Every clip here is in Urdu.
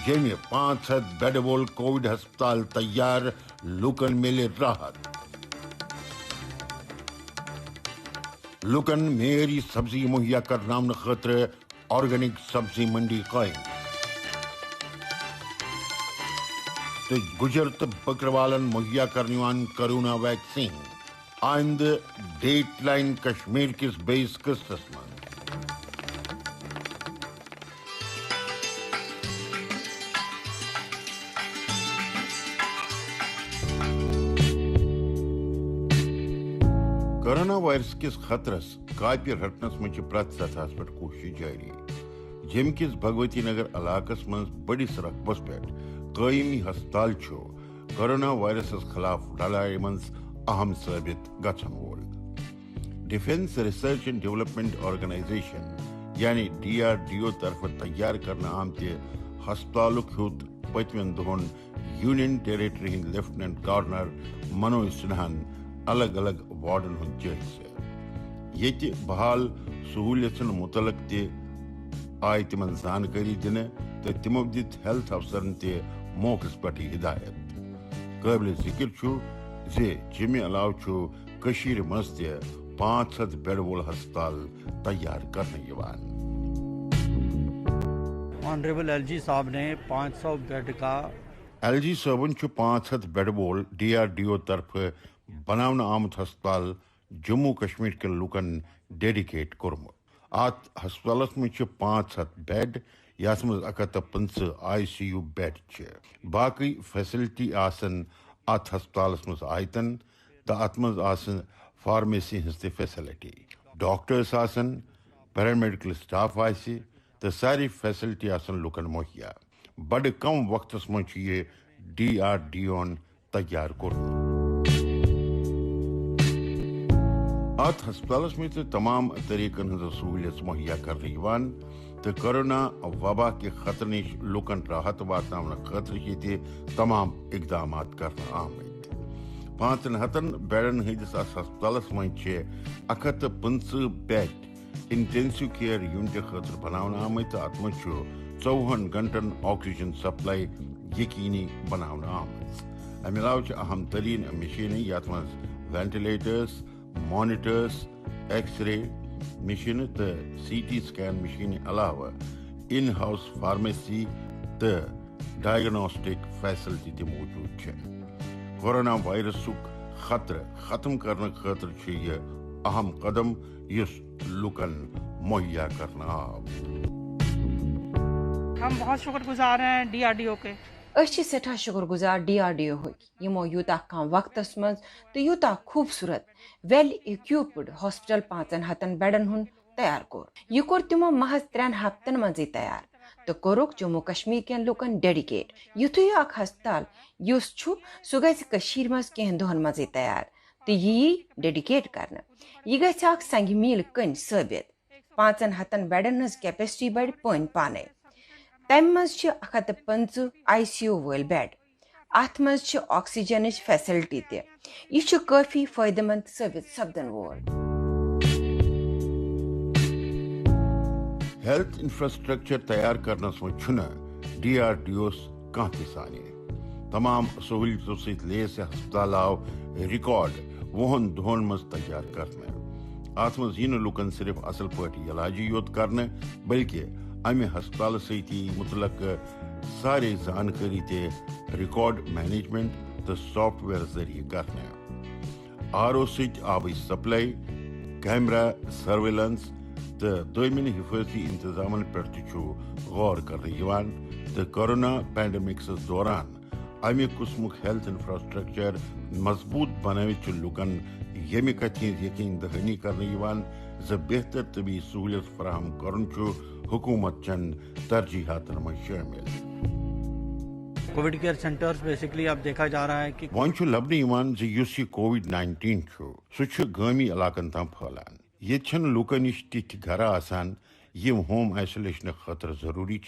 یمہ 500 بیڈ وول کووڈ ہسپتال تیار لوکن ملے راحت لوکن معیاری سبزی مہیا کرناون خاطر آرگینک سبزی منڈی قائم تو گجر تو بکروالن مہیا کرنیوان کرونا ویکسین آئندہ ڈیٹ لائن کشمیر کس بیس قسطس من کورونا وائرس کس خطرس کاپی رٹنس من پرت سطح پہ کوشش جاری یم کس بھگوتی نگر علاقس من بڑس رقبس پہ قائمی ہسپتال کورونا وائرس خلاف لڑائی من اہم ثابت گھن وول defence research and development organisation یعنی DRDO طرف تیار کرنا آمتہ ہسپتالک ہیوت پتمن دہن یونین ٹیریٹری ہند لیفٹنٹ گورنر منوج سنہن الگ الگ وارڈن ہند جائزہ یہ بحال سہولیتن متعلق آئی تم زانکاری دن تو تمو دت ہیلتھ افسرن تہ موقع پہ ہدایت قابل ذکر جمہ علاوہ کشیر مز تہ 500 بیڈ وول ہسپتال تیار کرنے یوان آنریبل LG صاحب نے 500 بیڈ کا LG صاحبن 500 بیڈ وول DRDO طرف بنانا آمت ہسپتال جموں کشمیر کے لوکن ڈیڈیکیٹ کورمت ات ہسپتالس من 500 بیڈ یس مز 150 ICU بیڈ باقی فیسلٹی آسن ات ہسپتالس مز آیتن تو ات مز آسن فارمیسی ہز تہ فیسلٹی ڈاکٹرس آسن پیرامیڈیکل سٹاف آسہ تو ساری فیسلٹی آسن لوکن مہیا بڑ کم وقتس من یہ DRDO تیار کورمت ات ہسپتالس میں تمام طریقن ہز سہولیت مہیا کرنے تو کورونا وبا کے خطر نش لوکن راحت واتن خاطر یہ تمام اقدامات کرنا آمت 500 بیڈن ہندس ہسپتالس من 150 بیڈ انٹینسو کیئر یونٹ خاطر بنانا آمت ات من 24 گھنٹن آکسیجن سپلائی یقینی بنانا آمت امہ علاوہ اہم ترین مشینیں یت من ventilators monitors X ray machine تو CT سکین مشین علاوہ ان ہاؤس فارمیسی تو ڈائگنوسٹک فیسلٹی تہ موجود کورونا وائرسک خطر ختم کرنے خاطر یہ اہم قدم اس لوکن مہیا کرنا آو ہم بہت شکر گزار ہیں DRDO کے سٹھا شکر گزار DRDO یمو یوتہ کم وقتس مز تو یوتہ خوبصورت ویل ایکوپڈ ہاسپٹل 500 بیڈن ہند تیار کور یہ کور تمو محض 3 ہفتن مزے تیار تو کورک جموں کشمیر کین لوکن ڈیڈیکیٹ یتھے اخ ہسپتال یس سہ گھر مز کین دہن مزے تیار تو یہ ڈیڈیکیٹ کرنا یہ گھس اخ سنگ میل کن ثابت 500 بیڈن ہز کیپیسٹی بڑ پن پانے تم مز 150 ICU ول بیڈ ات مز آکسیجن فیسلٹی تہ یہ کافی فائدہ مند ثابت سپدن وول ہیلتھ انفراسٹرکچر تیار کرنس من DRDO کان تہ سانے تمام سہولتوں ست لیس ہسپتال آو ریکارڈ 20 دہن مز تیار کرنے ات مز یہ لوکن صرف اصل پاٹھی علاجی یوت کرنے بلکہ امہ ہسپتال ستی متعلق ساری زانکاری تہ ریکارڈ مینجمنٹ تو سافٹ ویئر ذریعہ کرنے RO ست آبی سپلائی کیمرہ سرویلنس تو دمن حفاظتی انتظام پہ غور کرنے تو کورونا پینڈمکس دوران امہ قسمک ہیلتھ انفراسٹرکچر مضبوط بنوت لوکن یمہ کتھ یقین دہانی کرنے بہتر طبی سہولت فراہم کرن حکومت چن ترجیحاتن میں شامل کووڈ کیئر سینٹرز بیسکلی اب دیکھا جا رہا ہے کہ ون لبنہ اس COVID-19 سہ گامی علاقن تام پھہلان یہ لوکن نش تتھ گھر آسان یم ہوم آئسولیشن خاطر ضروری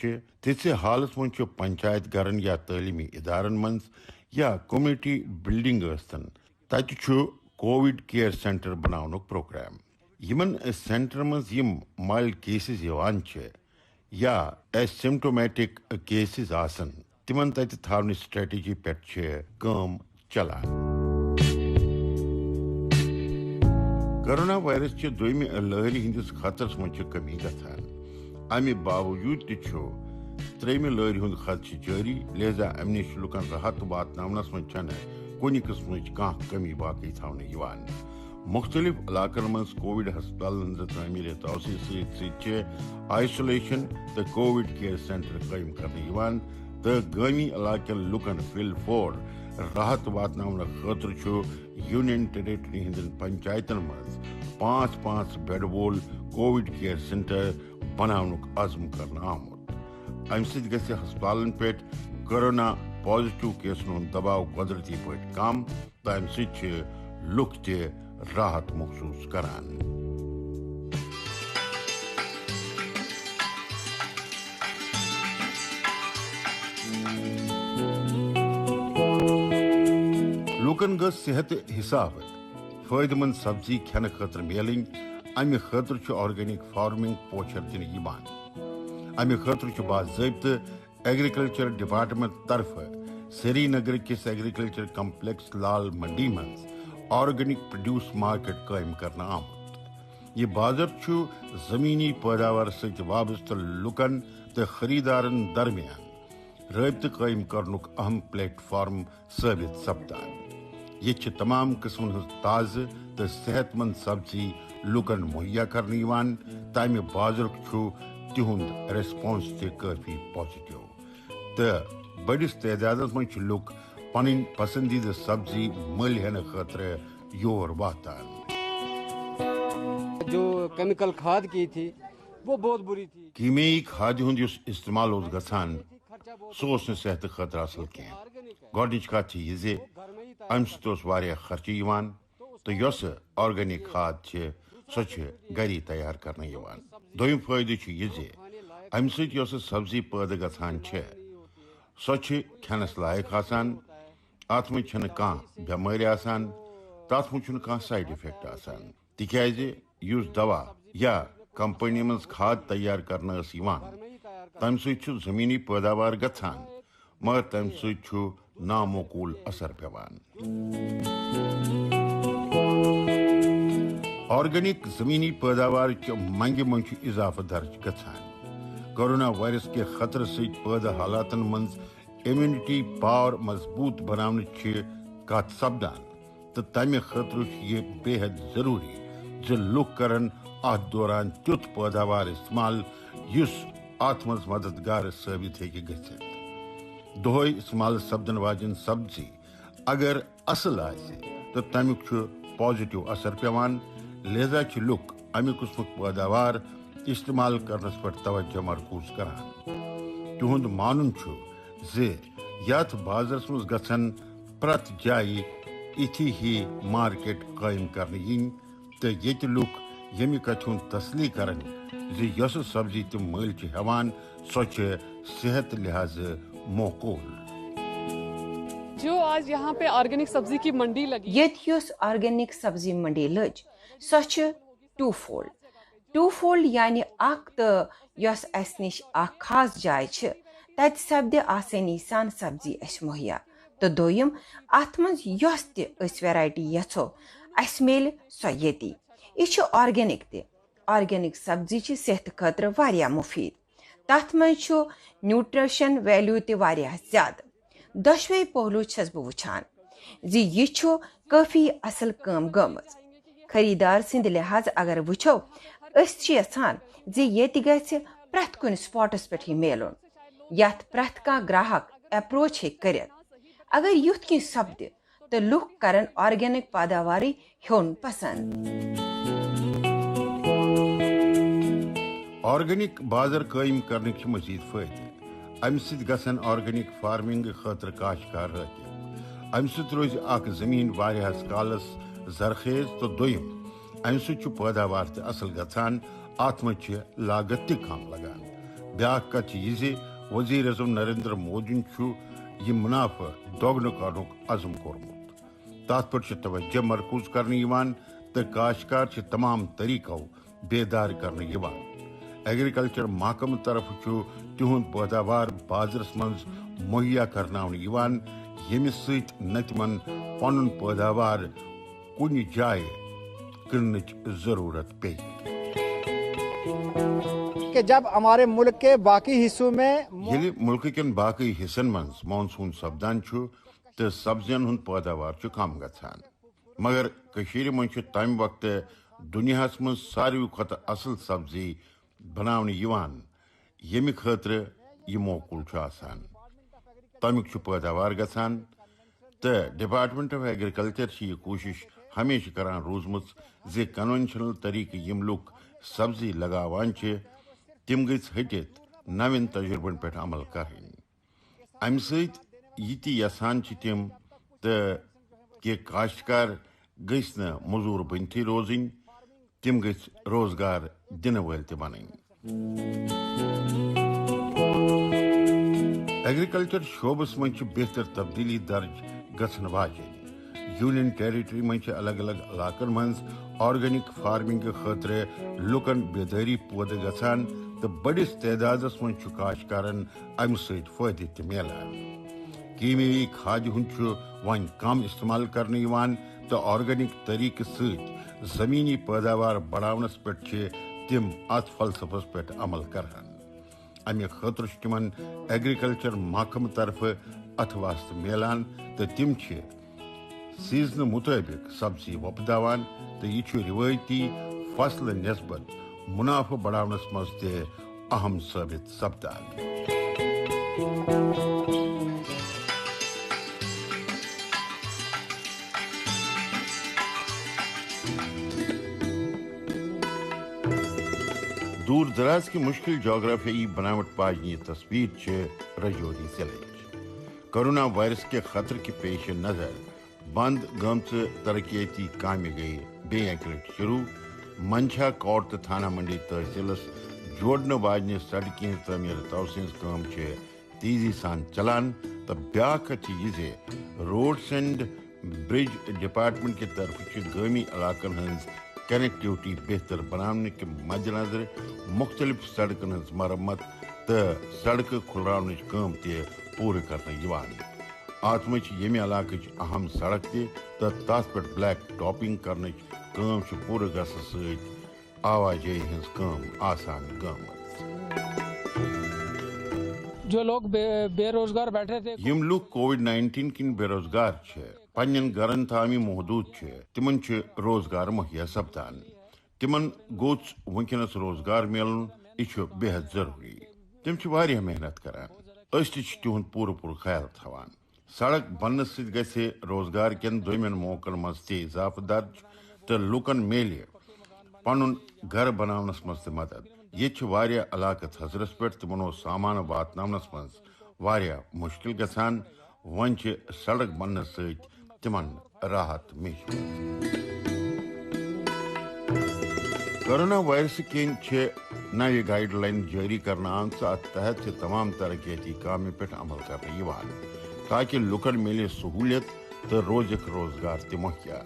تیسے حالس من پنچایت گھرن یا تعلیمی ادارن من یا کمیونٹی بلڈنگ ثن تت کووڈ کیئر سینٹر بناونک پروگرام یمن سینٹر مز یم مائلڈ کیسز یوان یا ایسمٹومیٹک کیسز آسن تمن تت تھاونی سٹریٹجی پہ کام چلان. کرونا وائرس چہ دویمہ لہر ہندس خطرس من کمی گژھان. امہ باوجود تریمہ لہر ہند خدشہ جاری، لہذا ام نش لکن راحت واتناونس من کن قسمچ کانٛہہ کمی باقی تھاونہٕ یوان. مختلف علاقن مز کووڈ ہسپتالن ہند تعمیر توسیع ست آئسولیشن تو کووڈ کیئر سینٹر قائم کرنے یوان، تو گامی علاقن لکن فل فور راحت واتناون خاطر یونین ٹیریٹری ہندن پنچایتن مز 5 بیڈ وول کووڈ کیئر سینٹر بناونک عزم کرنا آمت. ام سۭتۍ گژھِ ہسپتالن پہ کورونا پازیٹو کیسن ہند دباؤ قدرتی پہ کم، تو ام سۭتۍ لُکھ تہِ راحت محسوس کران. لوکن گژھ صحت حساب فائدہ مند سبزی کھینہ خاطر ملن. امہ خاطر آرگینک فارمنگ پوچھر دن یوان. امہ خاطر باضابطہ ایگریکلچر ڈپارٹمنٹ طرف سری نگر کس ایگریکلچر کمپلیکس لال منڈی مز آرگینک پروڈیوس مارکیٹ قائم کرنا آمت. یہ بازر زمینی پیداوار ست وابستہ لکن تو خریدارن درمیان رابطہ قائم کرنک اہم پلیٹ فارم ثابت سپدان. یہ تمام قسمن ہز تازہ تو صحت مند سبزی لکن مہیا کرنے یوان، تو امہ بازر تہند ریسپانس تہ کافی پازیٹو، تو بڑس تعداد من لوگ پن پسندیدہ سبزی مل ہینہ خاطر یور واتان. جو کیمیکل کھاد کی تھی وہ بہت بری تھی. کیمیائی کھاد ہند استعمال گژھان سہ صحت خاطر اصل کی. گۄڈنِچ کتھ یہ ام سہ خرچہ یوان، تو یس آرگینک کھاد سہ گری تیار کرنے یوان. دویم فائدہ یہ ام سس سبزی پیدا گژھان سہ کھینس لائق آسان، ات من کانٛہہ بیماری آسان، تت من کانٛہہ سائڈ افیکٹ آسان. تکیاز یس دوا یا کمپنی مز کھاد تیار کرنے یوان تمہ سۭتۍ زمینی پیداوار گژھان، مگر تمہ سۭتۍ نامعقول اثر پیوان. آرگینک زمینی پیداوار منگہ من اضافہ درج گژھان. کورونا وائرس کے خطرہ ست پیدا حالاتن مز امیونٹی پاور مضبوط بناونچ کت سپدان، تو تمہ خاطر یہ بے حد ضروری لوگ کرن ات دوران تیت پیداوار استعمال یس ات مز مددگار ثابت ہیکہ گژھت. دہے استعمال سپدن واجن سبزی اگر اصل آسہ تو تمیک پازیٹو اثر پیوان، لہذا لوگ امہ قسمک پیداوار استعمال کرنس پر توجہ مرکوز کران. تہند مانن یت بازرس مز گژھن پرت جائیں اتھی ہی مارکیٹ قائم کرنے ین، تو یہ لوگ یمہ کتھ ہند تسلی کرن یس سبزی تم مل ہیوان سو صحت لحاظ موقول. جو آج یہاں پہ آرگینک سبزی کی منڈی لگی، یت یس آرگینک سبزی منڈی لج سو ٹو فولڈ یعنی اخ تو یس اس نش اخ خاص جائے تت سپد آسانی سان سبزی اس مہیا، تو دویم ات مز یس تس ویرائٹی یژھو اس میل سو یتی. یہ آرگینک آرگینک سبزی صحت خاطر واریاہ مفید، تت مز نیوٹریشن ویلیو تہ واریاہ زیادہ. دشوے پہلو چھس بہ وچھان یہ کافی اصل کام گمز. خریدار سند لحاظ اگر وچھو اس یژھان یہ گژھِ پرٛٮ۪تھ کُنہِ سپاٹس پٮ۪ٹھ میلُن یتھ پرٛٮ۪تھ کانٛہہ گراہک اپروچ ہیٚکہِ کٔرِتھ. اگر یُتھ کینٛہہ سپدِ تہٕ لُکھ کرن آرگینک پاداوارٕے ہیوٚن پسند. آرگینک بازر قائم کرنے مزید فائدہ. ام ست گژھن آرگینک فارمنگ خاطر کاشتکار رٲغب. ام ست روز اخ زمین واریاہس کالس زرخیز، تو دویم ام ست پیداوار تہ اصل گژھان، ات مز لاگت تہ کم لگان. بیاکھ کتھ یہ وزیر اعظم نریندر مودی یہ منافع دوگنہ کرنک عزم کورمت. تات پر توجہ مرکوز کرنے یوان، تو کاشتکار تمام طریقو بیدار کرنے یوان. ایگریکلچر محکمہ طرف تہند پیداوار بازرس من مہیا کرناون یوان یمہ سۭتۍ نہ تمن پنن پیداوار کُنہِ جایہِ کٕننٕچ ضرورت پے. کہ جب ہمارے ملک کے باقی حصوں میں ییٚلہِ ملکہٕ کٮ۪ن باقٕے حصن منٛز مانسون سپدان چھُ تہٕ سبزین ہُنٛد پیداوار چھُ کم گژھان مگر کٔشیٖرِ منٛز چھُ تمہِ وقتہٕ دُنیاہس منٛز ساروی کھۄتہٕ اصل سبزی بناونہٕ یِوان ییٚمہِ خٲطرٕ یہِ موکُل چھُ آسان تمیُک چھُ پیداوار گژھان تہٕ ڈپارٹمنٹ آف ایگریکلچر چھِ یہِ کوٗشش ہمیشہ کران روٗزمٕژ زِ کنونشنل طریقہٕ یِم لُکھ سبزی لگاوان چھِ تِم گٔژھۍ ہٹِتھ نوین تجربن پٮ۪ٹھ عمل کرٕنۍ. امہِ سۭتۍ یہِ تہِ یژھان چھِ تِم تہٕ کہِ کاشتکار گٔژھۍ نہٕ موٚزوٗر بٔنتھٕے روزٕنۍ تِم گٔژھۍ روزگار دِنہٕ وٲلۍ تہِ بنٕنۍ. ایگریکلچر شعبس منٛز چھِ بہتر تبدیلی درج گژھن واجیٚنۍ. یونین ٹیریٹری منٛز چھِ الگ الگ علاقن منٛز آرگینک فارمنگ خٲطرٕ لُکن بیدٲری پٲدٕ گژھان تہٕ بٔڑِس تعدادس منٛز چھُ کاشتکارن امہِ سۭتۍ فٲیدٕ تہِ میلان. کیٖمیٲیی کھادِ ہُنٛد چھُ وۄنۍ کم استعمال کرنہٕ یِوان تہٕ آرگینک طریقہٕ سۭتۍ زمیٖنی پیداوار بڑاونس پٮ۪ٹھ چھِ تِم اتھ فلسفس پٮ۪ٹھ عمل کران. امہِ خٲطرٕ چھُ تِمن ایگریکلچر محکمہٕ طرفہٕ اتھ واسطہٕ میلان تہٕ تِم چھِ سیزنہٕ مطٲبق سبزی وۄپداوان تہٕ یہِ چھُ روٲیتی فصلہٕ نسبت منافع بڑاونس منٛز تہِ اہم ثٲبت سپدان. دور دراز کی مشکل جغرافیائی بناوٹ واجنہِ یہ تصویر چھِ رجوری ضلعٕچ. کورونا وائرس کے خطرٕ کہِ پیش نظر بند گٔمژٕ ترقیاتی کامہِ گٔیہِ بیٚیہِ اکہِ لٹہِ شروٗع. منجھا کوٹ تہٕ تھانہ منڈی تحصیلس جوڑنہٕ واجنہِ سڑکہِ ہٕنٛز تعمیٖر توسیع ہٕنٛز کٲم چھِ تیزی سان چلان تہٕ بیٛاکھ کتھ چھِ یہِ زِ روڈس اینڈ برج ڈپارٹمنٹ کہِ طرفہٕ چھِ گٲمی علاقن ہٕنٛز کنیکٹیوٹی بہتر بناونہٕ کہِ مدِ نظر مختلف سڑکن ہٕنٛز مرمت تہٕ سڑکہٕ کھُلراونٕچ کٲم تہِ پوٗرٕ کرنہٕ یِوان. اتھ منٛز چھِ ییٚمہِ علاقٕچ اہم سڑک تہِ تہٕ تتھ پٮ۪ٹھ بلیک ٹاپنگ کرنٕچ کٲم چھِ پوٗرٕ گژھنہٕ سۭتۍ آوازٲیی ہٕنٛز کٲم آسان گٔمٕژ. جو لوگ بے روزگار بیٹھے تھے یِم لُکھ کووِڈ-19 کِنۍ بے روزگار چھِ پننٮ۪ن گرن تامہِ محدوٗد چھِ تِمن چھُ روزگار مہیا سپدان. تِمن گوٚژھ وٕنکیٚنس روزگار میلُن یہِ چھُ بے حد ضروٗری. تِم چھِ واریاہ محنت کران أسۍ تہِ چھِ تِہُنٛد پوٗرٕ پوٗرٕ خیال تھاوان. سڑک بننہٕ سۭتۍ گژھِ روزگار کٮ۪ن دوٚیمٮ۪ن موقعن منٛز تہِ اضافہٕ درج تہٕ لُکن میلہِ پنُن گرٕ بناونس منٛز تہِ مدد. ییٚتہِ چھِ واریاہ علاقہٕ تھزرس پٮ۪ٹھ تِمن اوس سامان واتناونس منٛز واریاہ مُشکِل گژھان. وۄنۍ چھِ سڑک بننہٕ سۭتۍ تِمن راحت میجمٕژ. کورونا وائرس کِنۍ چھِ نوِ گائیڈ لائن جٲری کرنہٕ آمژٕ. اتھ تحت چھِ تمام ترقیاتی کامہِ پٮ۪ٹھ عمل کرنہٕ یِوان تاکہِ لُکن میلہِ سہوٗلیت تہٕ روزکھ روزگار تہِ مہیا.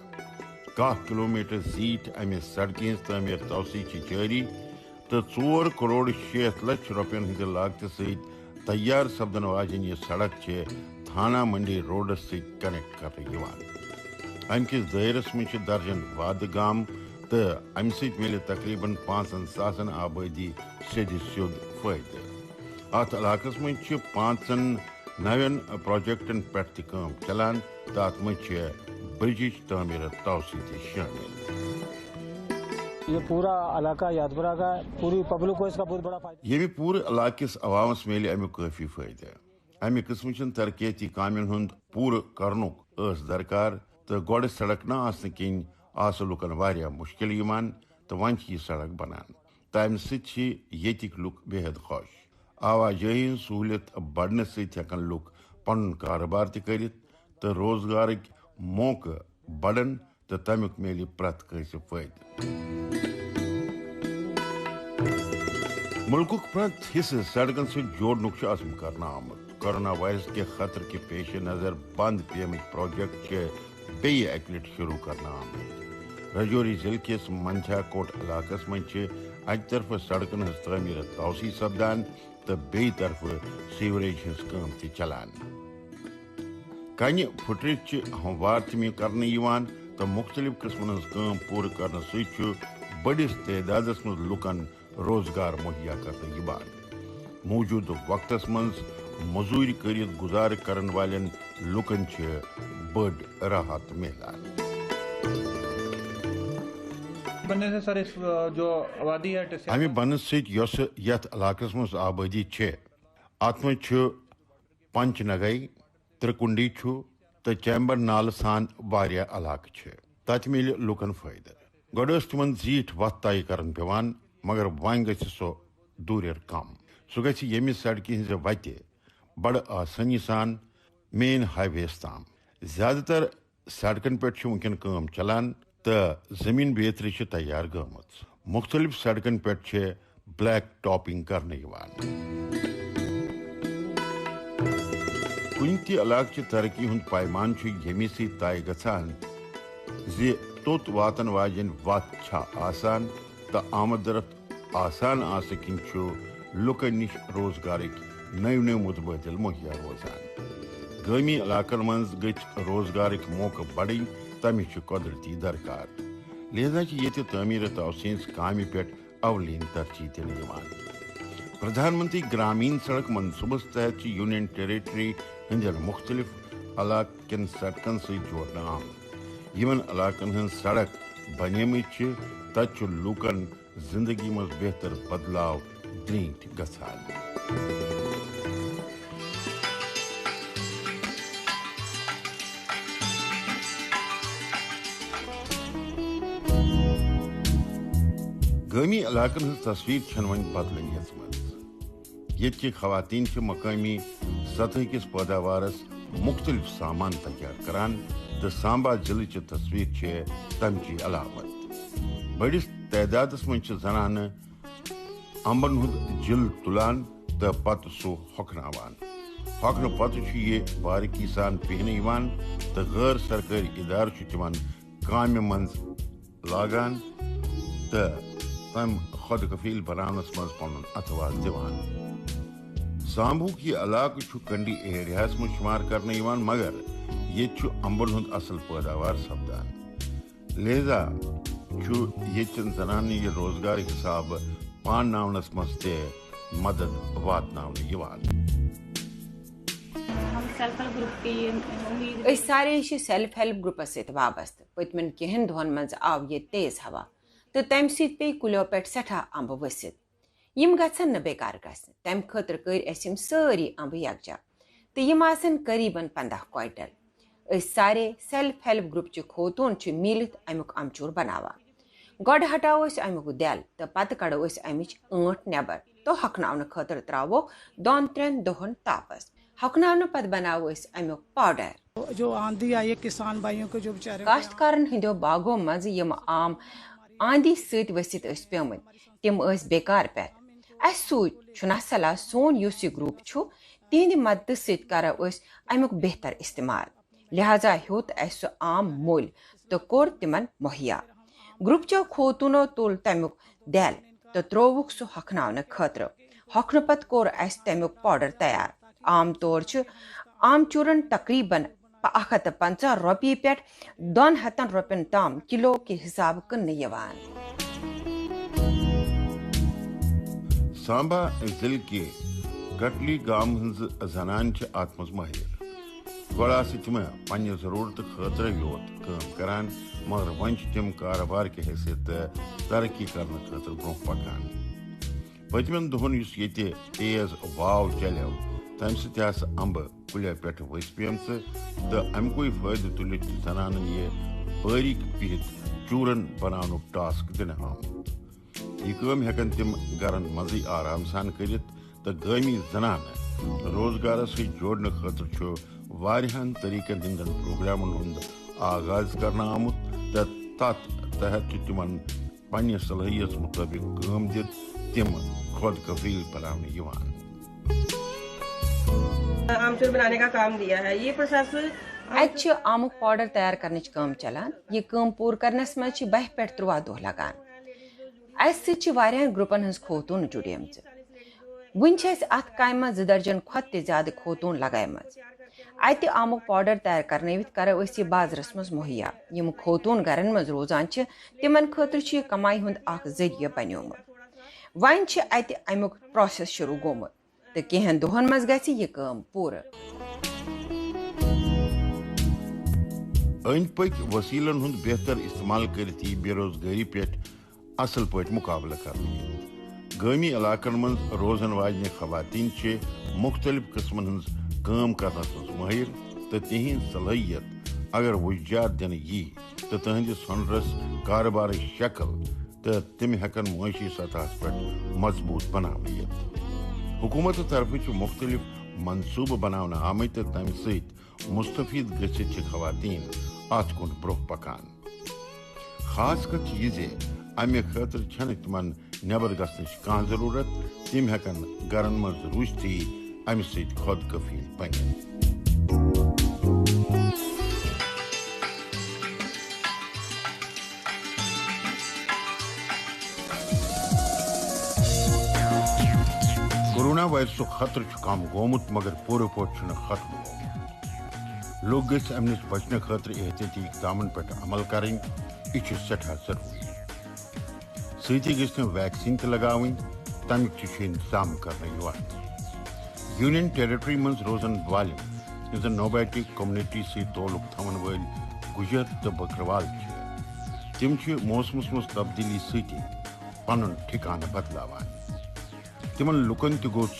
10 کلومیٹر زیٖٹھ امہِ سڑکہِ ہٕنٛز تعمیٖر توسیع چھِ جٲری تہٕ 4.6 کروڑ ہٕنٛدِ لاگتہٕ سۭتۍ تیار سپدن واجیٚنۍ یہِ سڑک چھِ تھانہ منڈی روڈس سۭتۍ کنیکٹ کرنہٕ یِوان. امہِ کِس دٲیرس منٛز چھِ درجن وادٕ گام تہٕ امہِ سۭتۍ میلہِ تقریباً 5,000 آبٲدی سیٚدِ سیوٚد فٲیدٕ. اتھ علاقس منٛز چھِ 5 نوین پروجیکٹن پٮ۪ٹھ تہِ کٲم چلان تہٕ اتھ منٛز چھِ برجٕچ تعمیٖر توسیع تہِ شٲمِل. یہ پورا علاقہ یادپورہ کا پوری پبلک کو اس کا بہت بڑا فائدہ. ییٚمہِ پوٗرٕ علاقہٕ کِس عوامس میلہِ امیُک کٲفی فٲیدٕ. امہِ قٕسمٕچن ترقیاتی کامٮ۪ن ہُنٛد پوٗرٕ کرنُک ٲس درکار تہٕ گۄڈٕ سڑک نہ آسنہٕ کِنۍ آسہٕ لُکن واریاہ مُشکِل یِوان تہٕ وۄنۍ چھِ یہِ سڑک بنان تہٕ امہِ سۭتۍ چھِ ییٚتِکۍ لُکھ بے حد خۄش. آوازٲیی ہٕنٛز سہوٗلیت بڑنہٕ سۭتۍ ہٮ۪کن لُکھ پنُن کارٕبار تہِ کٔرِتھ تہٕ روزگارٕکۍ موقعہٕ بڑن تہٕ تمیُک میلہِ پرٛٮ۪تھ کٲنٛسہِ فٲیدٕ. مُلکُک پرٛٮ۪تھ حصہٕ سڑکن سۭتۍ جوڑنُک چھُ عزم کرنہٕ آمُت. کورونا وائرس کہِ خطرٕ کہِ پیش نظر بند پیمٕتۍ پروجیکٹ چھِ بیٚیہِ اکہِ لٹہِ شروٗع کرنہٕ آمٕتۍ. رجوری ضلعہٕ کِس منجھا کوٹ علاقس منٛز چھِ اکہ طرف سڑکن ہز تعمیر توسیع سپدان تو بیٚیہِ طرف سیوریج ہز کٲم تہِ چلان کنہ پھٹرت ہموار تہِ کرنہٕ یوان تو مختلف قسمن ہز کٲم پورٕ کرنہٕ سۭتۍ چھُ بڑس تعدادس منٛز لُکن روزگار مہیا کرنہٕ یوان موجودٕ وقتس منٛز مزوٗرۍ کٔرِتھ گُزارٕ کرن والٮ۪ن لُکن چھِ بٔڑ راحت میلان بننے سے سر اس جو آبادی ہے امہ بننے سۭتۍ یۄس یتھ علاقس منٛز آبٲدی چھِ اتھ منٛز چھُ پنچ نگے ترٛکُنڈی چھُ تہٕ چیمبر نالہٕ سان واریاہ علاقہٕ چھِ تتہِ میلہِ لُکن فٲیدٕ گۄڈٕ ٲس تِمن زیٖٹھ وتھ طے کرن پیوان مگر وۄنۍ گژھِ سۄ دوٗریر کم سُہ گژھِ ییٚمہِ سڑکہِ ہٕنزِ وتہِ بڑٕ آسٲنی سان مین ہائی ویس تام زیادٕ تر سڑکن پٮ۪ٹھ چھِ وٕنکٮ۪ن کٲم چلان تہٕ زٔمیٖن بیترِ چھِ تیار گٔمٕژ مختلف سڑکن پٮ۪ٹھ چھِ بلیک ٹاپنگ کرنہٕ یِوان کُنہِ تہِ علاقچہِ ترقی ہُنٛد پیمان چھُ ییٚمہِ سۭتۍ طے گژھان زِ توٚت واتن واجیٚنۍ وتھ چھا آسان تہٕ آمد رفت آسان آسنہٕ کِنۍ چھُ لُکن نِش روزگارٕکۍ نٔوۍ نٔوۍ متبادل مہیا روزان گٲمی علاقن منٛز گٔژھۍ روزگارٕکۍ موقعہٕ بڑٕنۍ تمِچ چھِ قۄدرتی درکار لہذا چھِ ییٚتہِ تعمیٖر توسیع ہٕنٛزِ کامہِ پٮ۪ٹھ اولین ترجیح دِنہٕ یِوان پردھان منتری گرامین سڑک منصوبس تحت چھِ یونین ٹیریٹری ہٕنٛدٮ۪ن مختلف علاقہٕ کٮ۪ن سڑکن سۭتۍ جوڑنہٕ آمٕژ یمن علاقن ہٕنٛز سڑک بنیمٕژ چھِ تتہِ چھُ لوٗکن زندگی منٛز بہتر بدلاو درٛیٖنٹھ گژھان گٲمی علاقن ہٕنٛز تصویٖر چھنہٕ وۄنۍ بدلٕنۍ یژمٕژ ییٚتہِ خواتین چھِ مقٲمی سطح کِس پٲداوارس مختلف سامان تیار کران تہٕ سامبا ضلعٕچہِ تصویٖر چھِ تمچی علامت بٔڑس تعدادس منٛز چھِ زنانہٕ امبن ہُنٛد جِل تُلان تہٕ پتہٕ سُہ ہۄکھناوان ہۄکھنہٕ پتہٕ چھُ یہِ باریکی سان بیٚہنہٕ یِوان تہٕ غٲر سرکٲری ادارٕ چھُ تِمن کامہِ منٛز لاگان تہٕ تم خود کفیل بناونس منٛز پنُن اتھوار دِوان سامبُک یہِ علاقہٕ چھُ کنڈی ایریاہس منٛز شُمار کرنہٕ یِوان مگر ییٚتہِ چھُ امبن ہُنٛد اصل پٲداوار سپدان لہذا چھُ ییٚتچٮ۪ن زنانن یہِ روزگار حسابہٕ پانناونس منٛز تہِ مدد واتناونہٕ یِوان أسۍ سارے چھِ سیلف ہیلپ گروپس سۭتۍ وابستہٕ پٔتمٮ۪ن کینٛہن دۄہن منٛز آو ییٚتہِ تیز ہوا تہٕ تمہِ سۭتۍ پیٚیہِ کُلیو پٮ۪ٹھ سٮ۪ٹھاہ امبہٕ ؤسِتھ یِم گژھن نہٕ بیکار گژھنہِ تمہِ خٲطرٕ کٔرۍ اَسہِ یِم سٲری امبہٕ یکجا تہٕ یِم آسن قریٖبن 15 کوینٹل أسۍ سارے سیلف ہیلپ گروپچہِ خوتوٗن چھِ میٖلِتھ امیُک امچوٗر بناوان گۄڈٕ ہٹاوو أسۍ امیُک دٮ۪ل تہٕ پتہٕ کڑو أسۍ امِچ ٲنٹ نٮ۪بر تہٕ ہۄکھناونہٕ خٲطرٕ تراووکھ 2-3 دۄہن تاپس ہۄکھناونہٕ پتہٕ بناوو أسۍ امیُک پاوڈر جو آندھی آئی ہے کسان بھائیوں کو جو بیچارے کاشتکارن ہٕنٛدیو باغو منٛزٕ یِم عام آندھی سۭتۍ ؤسِتھ ٲسۍ پیٚمٕتۍ تِم ٲسۍ بیکار پٮ۪تھ اَسہِ سوٗنٛچ چھُنہ صلاح سون یُس یہِ گروپ چھُ تِہنٛدِ مدتہٕ سۭتۍ کرو أسۍ امیُک بہتر استعمال لہذا ہیوٚت اَسہِ سُہ عام مٔلۍ تہٕ کوٚر تِمن مہیا گروپچو خوتوٗنو تُل تمیُک دٮ۪ل تہٕ ترووُکھ سُہ ہۄکھناونہٕ خٲطرٕ ہۄکھنہٕ پتہٕ کوٚر اَسہِ تمیُک پاوڈر تیار عام طور چھُ آمچوٗرن تقریٖبن 150 رۄپیہِ پٮ۪ٹھ 200 رۄپین تام کِلو کہِ حسابہٕ کٕننہٕ یِوان سامبا ضلعہٕ کہِ کٹلی گام ہٕنٛزٕ زنانہٕ چھِ اتھ منٛز مٲہِر گۄڈٕ آسہٕ تِم پننہِ ضروٗرتہٕ خٲطرٕ یوت کٲم کران مگر وۄنۍ چھِ تِم کاروبار کہِ حیثیت تہٕ ترقی کرنہٕ خٲطرٕ برونٛہہ پکان پٔتمٮ۪ن دۄہن یُس ییٚتہِ تیز واو چلیو تمہِ سۭتۍ آسہٕ امبہٕ کُلیو پٮ۪ٹھ ؤسۍ پیمژٕ تہٕ امیُکُے فٲیدٕ تُلِتھ چھُ زنانن یہِ باریٖک بِہِتھ چوٗرن بناونُک ٹاسک دِنہٕ آمُت یہِ کٲم ہٮ۪کن تِم گرن منٛزٕے آرام سان کٔرِتھ تہٕ گٲمی زنانہٕ روزگارس سۭتۍ جوڑنہٕ خٲطرٕ چھُ واریاہن طریٖقن ہٕنٛدٮ۪ن پروگرامن ہُنٛد آغاز کرنہٕ آمُت تہٕ تتھ تحت چھُ تِمن پننہِ صلٲحیت مُطٲبق کٲم دِتھ تِم خود کفیل بناونہٕ یِوان آمچور بنانے کا کام دیا ہے یہ پروسیس اتہِ چھِ آمُک پاوڈر تیار کرنٕچ کٲم چلان یہِ کٲم پوٗرٕ کرنس منٛز چھِ 12 پٮ۪ٹھ 13 دۄہ لگان اس واریاہن گروپن ہز خوتون جڑیم ون ات کامہ 2 درجن کھت تہ زیادہ خوتون لگائم اتہ آمک پاؤڈر تیار کرنوت کرو یہ بازرس مز مہیا یم خوتون گرن مز روزان تمن خاطر یہ کمائی ہند اخ ذریعہ بنیومت ون اتہ امیک پروسیس شروع گومت تو کینہن دہن مز گژھِ یہ کام پورٕ أنٛدۍ پٔکۍ وسیلن ہند بہتر استعمال کرت بے روزگاری پہ اصل پٲٹھۍ مقابلہ کرنہٕ گٲمی علاقن منٛز روزن واجنہِ خواتین چھِ مختلف قسمن ہٕنٛز کٲم کرنس منٛز مٲہر تہٕ تِہنٛز صلٲحیت اگر وجات دِنہٕ یی تہٕ تہنٛدِس ہُنرس کارٕبارٕچ شکل تہٕ تِم ہٮ۪کن معٲشی سطحس پٮ۪ٹھ مضبوط بناونہٕ یِتھ حکوٗمتہٕ طرفہٕ چھِ مختلف منصوٗبہٕ بناونہٕ آمٕتۍ تہٕ تمہِ سۭتۍ مستفید گٔژھِتھ چھِ خواتین اتھ کُن برٛونٛہہ پکان خاص کر چھِ یہِ زِ امہِ خٲطرٕ چھنہٕ تِمن نٮ۪بر گژھنٕچ کانٛہہ ضروٗرت تِم ہٮ۪کن گرن منٛز روٗزتھٕے امہِ سۭتۍ خۄد کفیل بٔنِتھ کورونا وائرسُک خطرٕ چھُ کم گوٚمُت مگر پوٗرٕ پٲٹھۍ چھُنہٕ ختم گوٚمُت لوٗکھ گٔژھۍ امہِ نِش بچنہٕ خٲطرٕ احتیاطی اقدامن پٮ۪ٹھ عمل کرٕنۍ یہِ چھُ سٮ۪ٹھاہ ضروٗری سۭتی گٔژھۍ نہٕ ویکسیٖن تہِ لگاوٕنۍ تمیُک تہِ چھُ انتظام کرنہٕ یِوان یونین ٹیریٹری منٛز روزن والٮ۪ن یُس زن نوبیٹک کومنٹی سۭتۍ تعلق تھاون وٲلۍ گُجر تہٕ بکروال چھِ تِم چھِ موسمس منٛز تبدیٖلی سۭتی پنُن ٹھِکانہٕ بدلاوان تمن لُکن تہِ گوٚژھ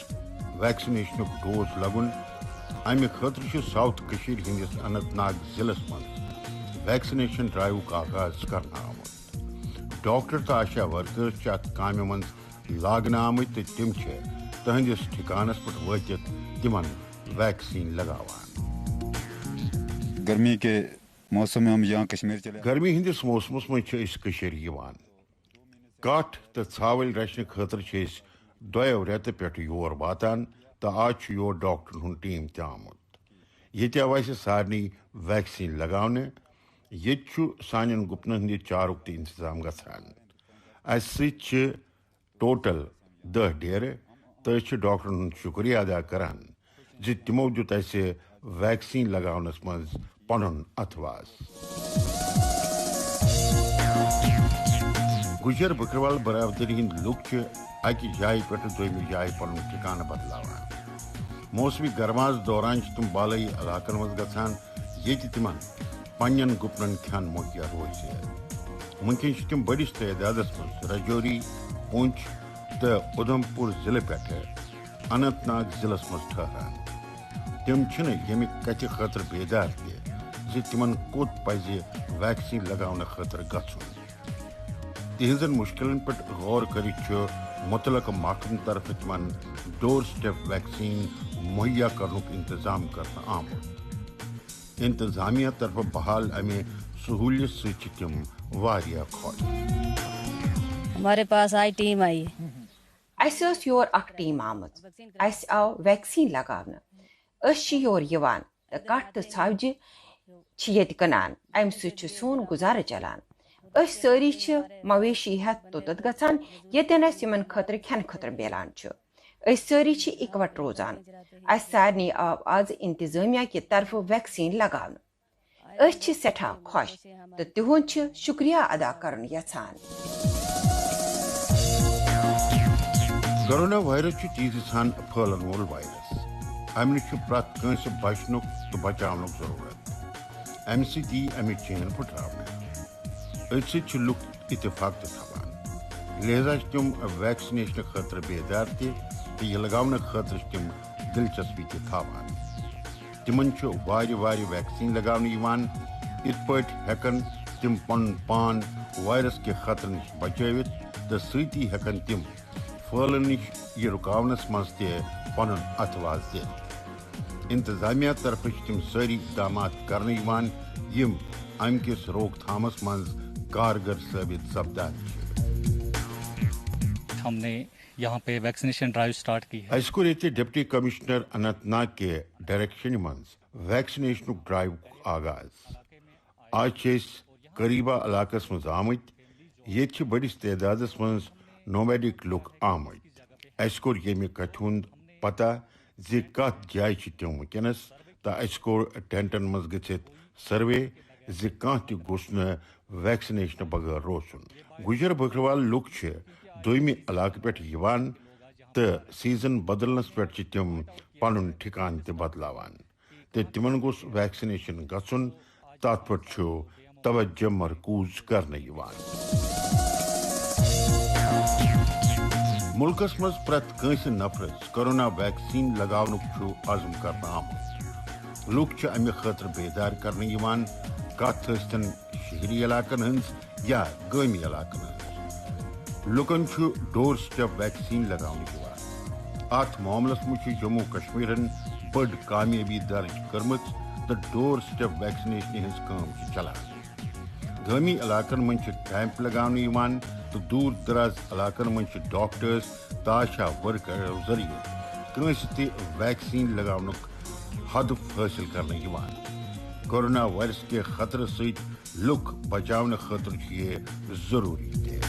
ویکسِنیشنُک ڈوز لگُن امہِ خٲطرٕ چھُ ساؤتھ کٔشیٖر ہٕنٛدِس اننت ناگ ضلعس منٛز ویکسِنیشن ڈرایِوُک آغاز کرنہٕ آمُت ڈاکٹر تہٕ آشا ورکٲرس چھِ اتھ کامہِ منٛز لاگنہٕ آمٕتۍ تہٕ تِم چھِ تہنٛدِس ٹھِکانس پٮ۪ٹھ وٲتِتھ تِمن ویکسیٖن لگاوان گرمی کے موسم میں ہم یہاں کشمیر چلے گرمی ہندس موسمس منٛز چھِ أسۍ کٔشیٖرِ یِوان کٹھ تہٕ ژھاوٕلۍ رچنہٕ خٲطرٕ چھِ أسۍ 2 رٮ۪تہٕ پٮ۪ٹھٕ یور واتان تہٕ آز چھُ یور ڈاکٹرن ہُنٛد ٹیٖم تہِ آمُت ییٚتہِ آو اَسہِ سارنٕے ویکسیٖن لگاونہٕ ییٚتہِ چھُ سانٮ۪ن گُپنن ہٕنٛدِ چارُک تہِ انتظام گژھان اَسہِ سۭتۍ چھِ ٹوٹل 10 ڈیرٕ تہٕ أسۍ چھِ ڈاکٹرن ہُنٛد شُکریہ ادا کران زِ تِمو دیُت اَسہِ ویکسیٖن لگاونس منٛز پنُن اتھواس گُجر بکروال برادری ہٕنٛدۍ لُکھ چھِ اکہِ جایہِ پٮ۪ٹھٕ دوٚیمہِ جایہِ پنُن ٹھِکانہٕ بدلاوان موسمی گرماس دوران چھِ تِم بالٲیی علاقن منٛز گژھان ییٚتہِ تِمن پننٮ۪ن گُپنن کھٮ۪ن مہیا روزِ وٕنکٮ۪ن چھِ تِم بٔڑِس تعدادس منٛز راجوری پونچھ تہٕ اُدھم پور ضلعہٕ پٮ۪ٹھٕ اننت ناگ ضلعس منٛز ٹھہران تِم چھِنہٕ ییٚمہِ کتھِ خٲطرٕ بیدار تہِ زِ تِمن کوٚت پزِ ویکسیٖن لگاونہٕ خٲطرٕ گژھُن تہنٛزن مُشکِلن پٮ۪ٹھ غور کٔرِتھ چھُ مُتعلقہٕ محکمہٕ طرفہٕ تِمن ڈور سٹیپ ویکسیٖن مہیا کرنُک انتظام کرنہٕ آمُت انتظامیہ طرفہٕ بحال امہِ سہوٗلیت سۭتۍ چھِ تِم واریاہ خۄش ہمارے پاس آئی ٹیم آئی اسہِ ٲس یور اکھ ٹیٖم آمٕژ اسہِ آو ویکسیٖن لگاونہٕ أسۍ چھِ یور یِوان تہٕ کٹھ تہٕ ژھاوجہِ چھِ ییٚتہِ کٕنان امہِ سۭتۍ چھُ سون گُزارٕ چلان أسۍ سٲری چھِ مویشی ہٮ۪تھ توٚتتھ گژھان ییٚتٮ۪ن اَسہِ یِمن خٲطرٕ کھٮ۪نہٕ خٲطرٕ میلان چھُ أسۍ سٲری چھِ اِکوٹ روزان اَسہِ سارنٕے آو آز انتظامیہ کہِ طرفہٕ ویکسیٖن لگاونہٕ أسۍ چھِ سٮ۪ٹھاہ خۄش تہٕ تِہُنٛد چھِ شُکریہ ادا کرُن یژھان کورونا وائرس چھُ تیزی سان پھٔہلن وول وائرس امہِ نِش چھُ پرٛٮ۪تھ کٲنٛسہِ بچنُک تہٕ بچاونُک ضروٗرت امہِ سۭتۍ یی امِچ چین پھٕٹراونہٕ أتھۍ سۭتۍ چھِ لُکھ اتفاق تہِ تھاوان لہذا چھِ تِم ویکسِنیشنہٕ خٲطرٕ بیدار تہِ تہٕ یہِ لگاونہٕ خٲطرٕ چھِ تِم دلچسپی تہِ تھاوان تِمن چھُ وارِ ویکسیٖن لگاونہٕ یِوان یِتھ پٲٹھۍ ہٮ۪کن تِم پنُن پان وایرس کہِ خطرٕ نِش بچٲوِتھ تہٕ سۭتی ہٮ۪کن تِم پھٔہلنہٕ نِش یہِ رُکاونس منٛز تہِ پنُن اتھواس دِتھ انتظامیہ طرفہٕ چھِ تِم سٲری اقدامات کرنہٕ یِوان یِم امہِ کِس روک تھامس منٛز کارگر ثٲبت سپدان ہم نے یہاں پہ ویکسینیشن ڈرائیو سٹارٹ کی ہے اَسہِ کوٚر ییٚتہِ ڈپٹی کمشنر اننت ناگ کہِ ڈائریکشنہِ منٛز ویکسِنیشنُک ڈرایِوُک آغاز آز چھِ أسۍ قریٖبا علاقس منٛز آمٕتۍ یہ بڑس تعداد من نومیڈک لک آمت اس کور یمہ کتھ ہند پتہ زی کت جائے تم ونکس تو اس کور ٹینٹن مز گھت سروے زی کان تہ گوس نا ویکسنیشن بغیر روزن. گجر بکروال لک دویمہ علاقہ پہ تو سیزن بدلنس پہ تم پن ٹھکان تہ بدلاوان تو تمن گوس ویکسنیشن گھن تات پہ توجہ مرکوز کرنے یوان. ملکس مز پریت کنس نفرس کورونا ویکسین لگاونک عزم کرنا آمت. لوک امہ خاطر بیدار کرنے یوان کت ثستن شہری علاقن ہنز یا گامی علاقن ہنز. لکن ڈور سٹیپ ویکسین لگاون یوان. ات معاملس مجھ جموں کشمیرن بڑ کامیابی درج کرمت تو ڈور سٹیپ ویکسنیشن ہز کام چلان. گامی علاقن من کیمپ لگاون یوان تو دور دراز علاقن من ڈاکٹرز تو آشا ورکر ذریعہ کنس تہ ویکسین لگاونک ہدف حاصل کرنے یوان. کورونا وائرس کے خطرے ست لک بچاؤ خاطر یہ ضروری تھے.